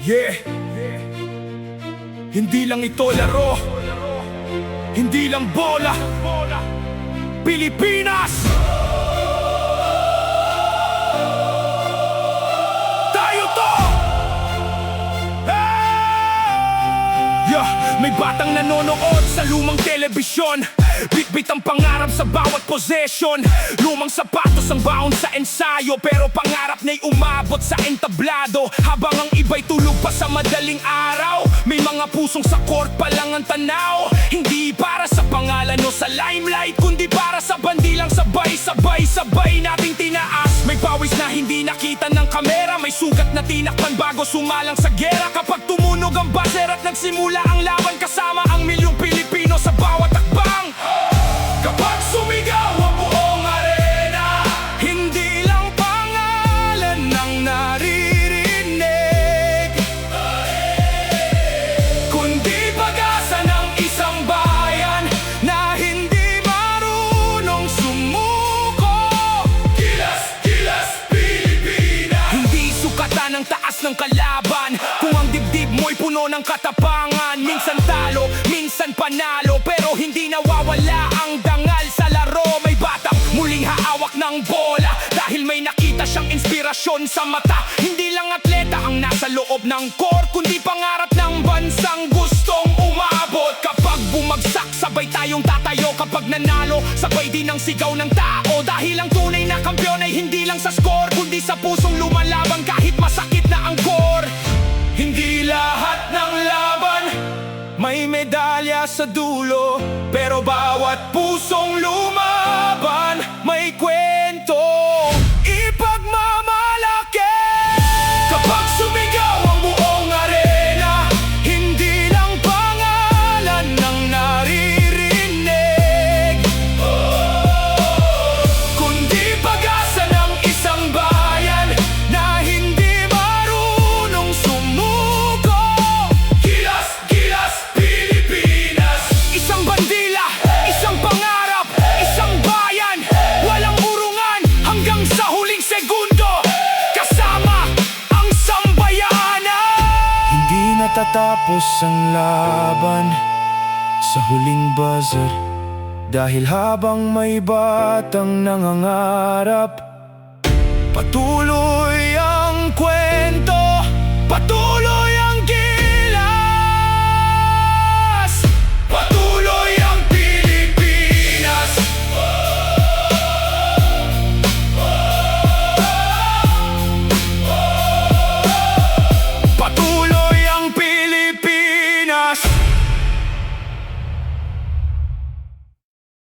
Yeah. Hindi lang ito laro, hindi lang bola. Pilipinas! Tayo to! Yeah. May batang nanonood sa lumang telebisyon, bitbit ang pangarap sa bawat possession. Lumang sapatos ang baon sa ensayo, pero pangarap niya'y umabot sa entablado. Habang ang iba'y tulog pa sa madaling araw, may mga pusong sa court pa lang ang tanaw. Hindi para sa pangalan o sa limelight, kundi para sa bandilang sabay nating tinaas. May pawis na hindi nakita ng kamera, may sugat na tinakpan bago sumalang sa gera. Kapag tumunog ang buzzer at nagsimula ang laban, kasama ang milyong Pilipino sa bawat takbang. Kapag sumigaw ang buong arena, hindi lang pangalan ang naririnig, kundi pag-asa ng isang bayan na hindi marunong sumuko. Gilas, gilas, Pilipinas! Hindi sukatan ang taas ng kalaban kung ang dibdib mo'y puno ng katapangan. Minsan talo, minsan panalo, pero hindi nawawala ang dangal sa laro. May batang muling haawak ng bola dahil may nakita siyang inspirasyon sa mata. Hindi lang atleta ang nasa loob ng court, kundi pangarap ng bansang gustong umabot. Kapag bumagsak, sabay tayong tatayo. Kapag nanalo, sabay din ang sigaw ng tao. Dahil ang tunay na kampiyon ay hindi lang sa score, kundi sa pusong lumalaban kahit masakit na ang core. Hindi lahat ng laban may medalya sa dulo, pero bawat pusong lumaban may kwento ipagmamalaki. Kapag sumigaw ang buong arena, hindi lang pangalan ang naririnig, kundi pag-asa ng isang bayan na hindi marunong sumuko. Gilas, gilas, Pilipinas! Isang bandila, isang pangarap, isang bayan, walang urungan hanggang sa huling segundo, kasama ang sambayanan. Hindi natatapos ang laban sa huling buzzer, dahil habang may batang nangangarap, patuloy